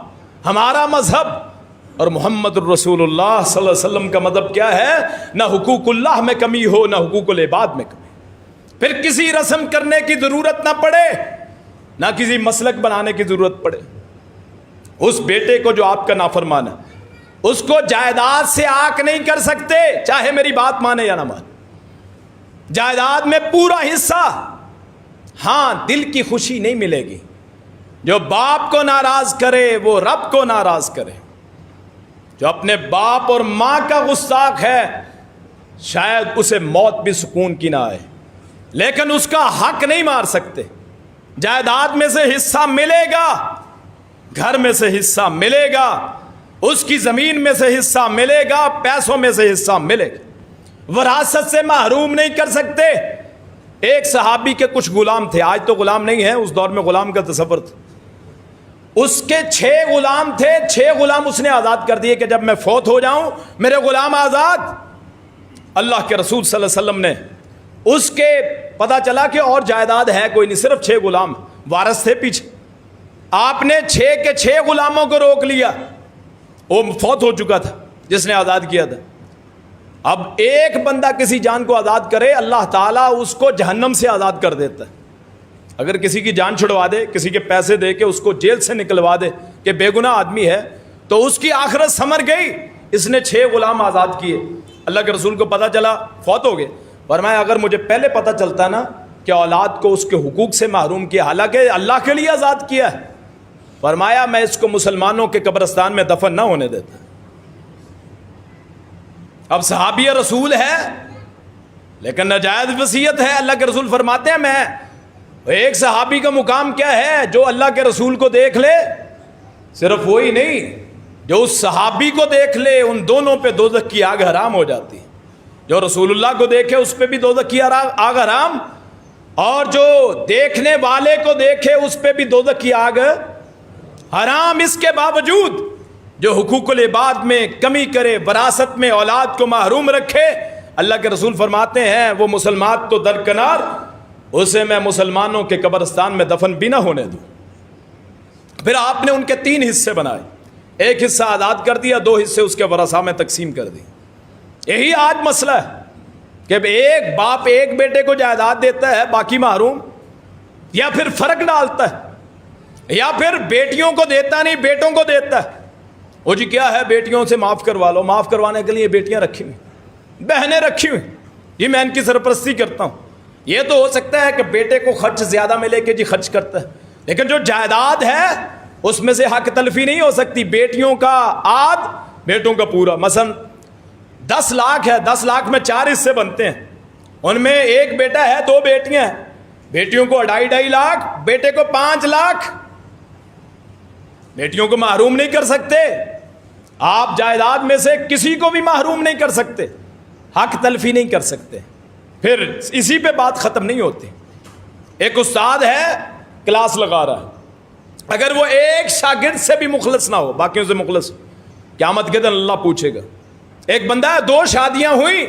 ہمارا مذہب۔ اور محمد الرسول اللہ صلی اللہ علیہ وسلم کا مذہب کیا ہے؟ نہ حقوق اللہ میں کمی ہو، نہ حقوق العباد میں کمی، پھر کسی رسم کرنے کی ضرورت نہ پڑے، نہ کسی مسلک بنانے کی ضرورت پڑے۔ اس بیٹے کو جو آپ کا نافرمان ہے، اس کو جائیداد سے آنکھ نہیں کر سکتے، چاہے میری بات مانے یا نہ مانے۔ جائیداد میں پورا حصہ، ہاں دل کی خوشی نہیں ملے گی۔ جو باپ کو ناراض کرے وہ رب کو ناراض کرے۔ جو اپنے باپ اور ماں کا گستاخ ہے، شاید اسے موت بھی سکون کی نہ آئے، لیکن اس کا حق نہیں مار سکتے۔ جائیداد میں سے حصہ ملے گا، گھر میں سے حصہ ملے گا، اس کی زمین میں سے حصہ ملے گا، پیسوں میں سے حصہ ملے گا، وراثت سے محروم نہیں کر سکتے۔ ایک صحابی کے کچھ غلام تھے، آج تو غلام نہیں ہے، اس دور میں غلام کا تصور تھا۔ اس کے 6 غلام تھے، 6 غلام اس نے آزاد کر دیے کہ جب میں فوت ہو جاؤں میرے غلام آزاد۔ اللہ کے رسول صلی اللہ علیہ وسلم نے اس کے پتہ چلا کہ اور جائیداد ہے کوئی نہیں، صرف 6 غلام وارث تھے پیچھے، آپ نے 6 کے 6 غلاموں کو روک لیا، وہ فوت ہو چکا تھا جس نے آزاد کیا تھا۔ اب ایک بندہ کسی جان کو آزاد کرے، اللہ تعالیٰ اس کو جہنم سے آزاد کر دیتا ہے۔ اگر کسی کی جان چھڑوا دے، کسی کے پیسے دے کے اس کو جیل سے نکلوا دے کہ بے گناہ آدمی ہے، تو اس کی آخرت سمر گئی۔ اس نے 6 غلام آزاد کیے، اللہ کے رسول کو پتہ چلا فوت ہو گئے، فرمایا اگر مجھے پہلے پتہ چلتا نا کہ اولاد کو اس کے حقوق سے محروم کیا، حالانکہ اللہ کے لیے آزاد کیا ہے، فرمایا میں اس کو مسلمانوں کے قبرستان میں دفن نہ ہونے دیتا۔ اب صحابی رسول ہے، لیکن ناجائز وصیت ہے. اللہ کے رسول فرماتے ہیں میں ایک صحابی کا مقام کیا ہے, جو اللہ کے رسول کو دیکھ لے, صرف وہی نہیں جو اس صحابی کو دیکھ لے, ان دونوں پہ دوزخ کی آگ حرام ہو جاتی ہے. جو رسول اللہ کو دیکھے اس پہ بھی دوزخ کی آگ حرام, اور جو دیکھنے والے کو دیکھے اس پہ بھی دوزخ کی آگ حرام. اس کے باوجود جو حقوق العباد میں کمی کرے, وراثت میں اولاد کو محروم رکھے, اللہ کے رسول فرماتے ہیں وہ مسلمان تو درکنار, اسے میں مسلمانوں کے قبرستان میں دفن بھی نہ ہونے دوں. پھر آپ نے ان کے 3 حصے بنائے, ایک حصہ آزاد کر دیا, 2 حصے اس کے ورثاء میں تقسیم کر دی. یہی آج مسئلہ ہے کہ ایک باپ ایک بیٹے کو جائیداد دیتا ہے, باقی محروم, یا پھر فرق ڈالتا ہے, یا پھر بیٹیوں کو دیتا نہیں بیٹوں کو دیتا ہے. وہ جی کیا ہے, بیٹیوں سے معاف کروا لو, معاف کروانے کے لیے بیٹیاں رکھی ہوئی, بہنیں رکھی ہوئی, یہ میں ان کی سرپرستی کرتا ہوں. یہ تو ہو سکتا ہے کہ بیٹے کو خرچ زیادہ ملے کہ جی خرچ کرتا ہے, لیکن جو جائیداد ہے اس میں سے حق تلفی نہیں ہو سکتی. بیٹیوں کا آدھ, بیٹوں کا پورا. مثلا 10 لاکھ ہے, 10 لاکھ میں 4 حصے بنتے ہیں, ان میں ایک بیٹا ہے, 2 بیٹیاں ہیں, بیٹیوں کو 2.5 لاکھ, بیٹے کو 5 لاکھ. بیٹیوں کو محروم نہیں کر سکتے آپ, جائیداد میں سے کسی کو بھی محروم نہیں کر سکتے, حق تلفی نہیں کر سکتے. پھر اسی پہ بات ختم نہیں ہوتی. ایک استاد ہے, کلاس لگا رہا ہے, اگر وہ ایک شاگرد سے بھی مخلص نہ ہو, باقیوں سے مخلص, قیامت کے دن اللہ پوچھے گا. ایک بندہ ہے, 2 شادیاں ہوئی,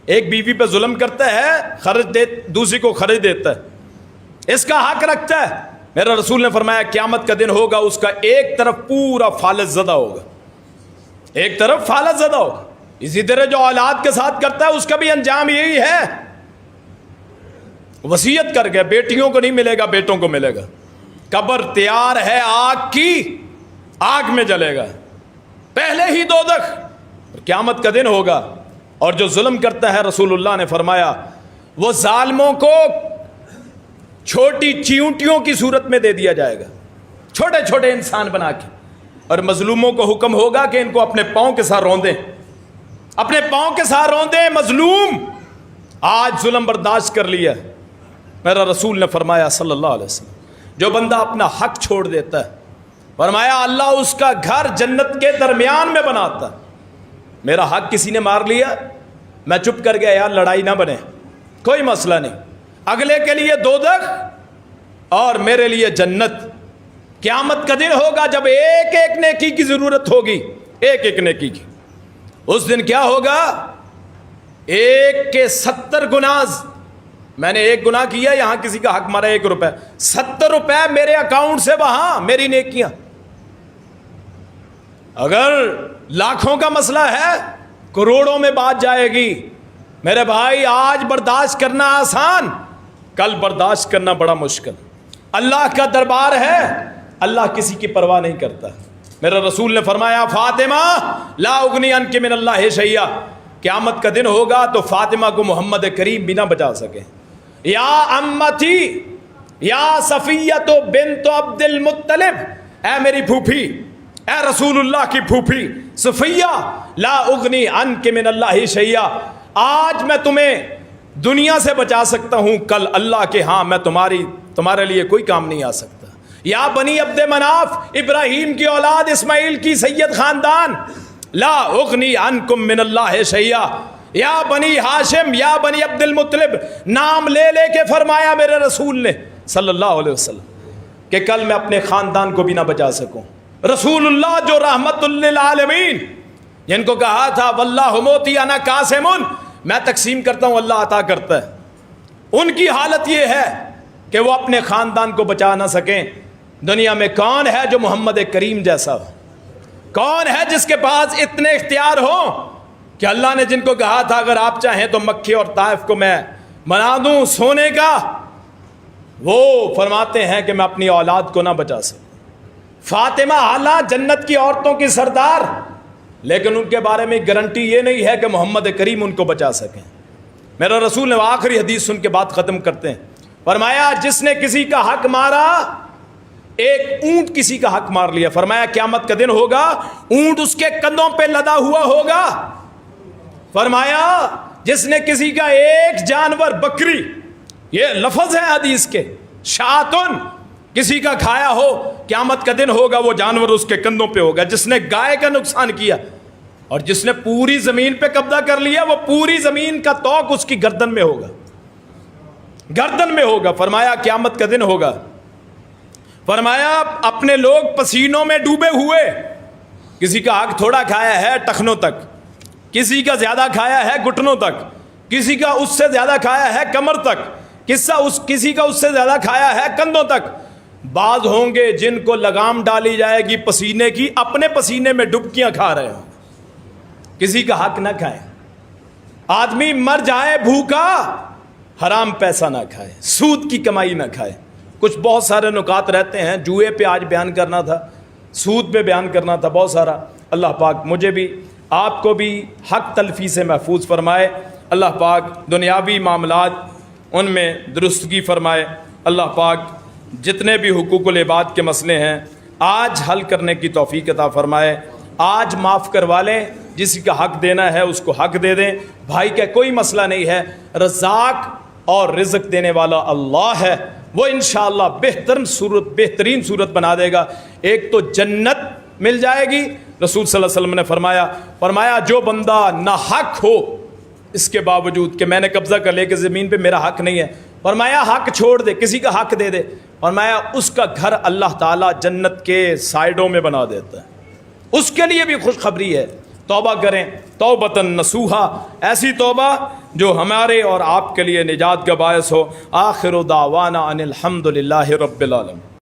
ایک بیوی پہ ظلم کرتا ہے, خرچ دے, دوسری کو خرچ دیتا ہے, اس کا حق رکھتا ہے. میرا رسول نے فرمایا قیامت کا دن ہوگا, اس کا ایک طرف پورا فالج زدہ ہوگا, ایک طرف فالج زدہ ہوگا. اسی طرح جو اولاد کے ساتھ کرتا ہے اس کا بھی انجام یہی ہے. وصیت کر گیا, بیٹیوں کو نہیں ملے گا, بیٹوں کو ملے گا. قبر تیار ہے آگ کی, آگ میں جلے گا, پہلے ہی دوزخ. قیامت کا دن ہوگا, اور جو ظلم کرتا ہے رسول اللہ نے فرمایا وہ ظالموں کو چھوٹی چیونٹیوں کی صورت میں دے دیا جائے گا, چھوٹے چھوٹے انسان بنا کے, اور مظلوموں کو حکم ہوگا کہ ان کو اپنے پاؤں کے ساتھ روندیں, اپنے پاؤں کے ساتھ روندیں. مظلوم آج ظلم برداشت کر لیا. میرا رسول نے فرمایا صلی اللہ علیہ وسلم, جو بندہ اپنا حق چھوڑ دیتا ہے, فرمایا اللہ اس کا گھر جنت کے درمیان میں بناتا. میرا حق کسی نے مار لیا, میں چپ کر گیا, یار لڑائی نہ بنے, کوئی مسئلہ نہیں, اگلے کے لیے دوزخ اور میرے لیے جنت. قیامت کا دن ہوگا جب ایک ایک نیکی کی ضرورت ہوگی, ایک ایک نیکی کی. اس دن کیا ہوگا, ایک کے 70 گناہ. میں نے ایک گناہ کیا, یہاں کسی کا حق مارا 1 روپے, 70 روپے میرے اکاؤنٹ سے وہاں میری نیکیاں. اگر لاکھوں کا مسئلہ ہے, کروڑوں میں بات جائے گی. میرے بھائی آج برداشت کرنا آسان, کل برداشت کرنا بڑا مشکل. اللہ کا دربار ہے, اللہ کسی کی پرواہ نہیں کرتا. میرا رسول نے فرمایا فاطمہ لا اغنی عنک من اللہ شیئا, قیامت کا دن ہوگا تو فاطمہ کو محمد کریم بھی نہ بچا سکے. یا امتی یا صفیہ بنت عبد المطلب, اے میری پھوپھی, اے رسول اللہ کی پھوپھی صفیہ, لا اغنی عنک من اللہ شیئا, آج میں تمہیں دنیا سے بچا سکتا ہوں, کل اللہ کے ہاں میں تمہارے لیے کوئی کام نہیں آ سکتا. یا بنی عبد مناف, ابراہیم کی اولاد اسماعیل کی سید خاندان, لا اغنی عنکم من اللہ شیئا. یا بنی ہاشم, یا بنی عبد المطلب, نام لے لے کے فرمایا میرے رسول نے صلی اللہ علیہ وسلم کہ کل میں اپنے خاندان کو بھی نہ بچا سکوں. رسول اللہ جو رحمت للعالمین, جن کو کہا تھا واللہ موتی انا قاسم, میں تقسیم کرتا ہوں اللہ عطا کرتا ہے, ان کی حالت یہ ہے کہ وہ اپنے خاندان کو بچا نہ سکیں. دنیا میں کون ہے جو محمد کریم جیسا ہو؟ کون ہے جس کے پاس اتنے اختیار ہوں کہ اللہ نے جن کو کہا تھا اگر آپ چاہیں تو مکے اور طائف کو میں بنا دوں سونے کا, وہ فرماتے ہیں کہ میں اپنی اولاد کو نہ بچا سکوں. فاطمہ حالانکہ جنت کی عورتوں کی سردار, لیکن ان کے بارے میں گارنٹی یہ نہیں ہے کہ محمد کریم ان کو بچا سکیں. میرا رسول نے آخری حدیث سن کے بات ختم کرتے ہیں, فرمایا جس نے کسی کا حق مارا, ایک اونٹ کسی کا حق مار لیا, فرمایا قیامت کا دن ہوگا, اونٹ اس کے کندھوں پہ لدا ہوا ہوگا. فرمایا جس نے کسی کا ایک جانور بکری، یہ لفظ ہے حدیث کے، شاتن، کسی کا کھایا ہو، قیامت کا دن ہوگا وہ جانور اس کے کندھوں پہ ہوگا۔ جس نے گائے کا نقصان کیا اور جس نے پوری زمین پہ قبضہ کر لیا، وہ پوری زمین کا توق اس کی گردن میں ہوگا، گردن میں ہوگا۔ فرمایا قیامت کا دن ہوگا، فرمایا اپنے لوگ پسینوں میں ڈوبے ہوئے، کسی کا حق تھوڑا کھایا ہے ٹخنوں تک، کسی کا زیادہ کھایا ہے گھٹنوں تک، کسی کا اس سے زیادہ کھایا ہے کمر تک، کسی کا اس سے زیادہ کھایا ہے کندھوں تک۔ بعض ہوں گے جن کو لگام ڈالی جائے گی پسینے کی، اپنے پسینے میں ڈبکیاں کھا رہے ہوں۔ کسی کا حق نہ کھائیں، آدمی مر جائے بھوکا، حرام پیسہ نہ کھائے، سود کی کمائی نہ کھائے۔ کچھ بہت سارے نکات رہتے ہیں، جوئے پہ آج بیان کرنا تھا، سود پہ بیان کرنا تھا بہت سارا۔ اللہ پاک مجھے بھی آپ کو بھی حق تلفی سے محفوظ فرمائے، اللہ پاک دنیاوی معاملات ان میں درستگی فرمائے، اللہ پاک جتنے بھی حقوق العباد کے مسئلے ہیں آج حل کرنے کی توفیق عطا فرمائے، آج معاف کروا لیں، جس کا حق دینا ہے اس کو حق دے دیں۔ بھائی کا کوئی مسئلہ نہیں ہے، رزاق اور رزق دینے والا اللہ ہے، وہ انشاءاللہ بہترین صورت بنا دے گا۔ ایک تو جنت مل جائے گی، رسول صلی اللہ علیہ وسلم نے فرمایا جو بندہ ناحق ہو، اس کے باوجود کہ میں نے قبضہ کر لیا کہ زمین پہ میرا حق نہیں ہے، فرمایا حق چھوڑ دے، کسی کا حق دے دے، فرمایا اس کا گھر اللہ تعالیٰ جنت کے سائڈوں میں بنا دیتا ہے۔ اس کے لیے بھی خوشخبری ہے، توبہ کریں توبۃ نصوحا، ایسی توبہ جو ہمارے اور آپ کے لیے نجات کا باعث ہو۔ آخر دعوانا ان الحمد للہ رب العالمین۔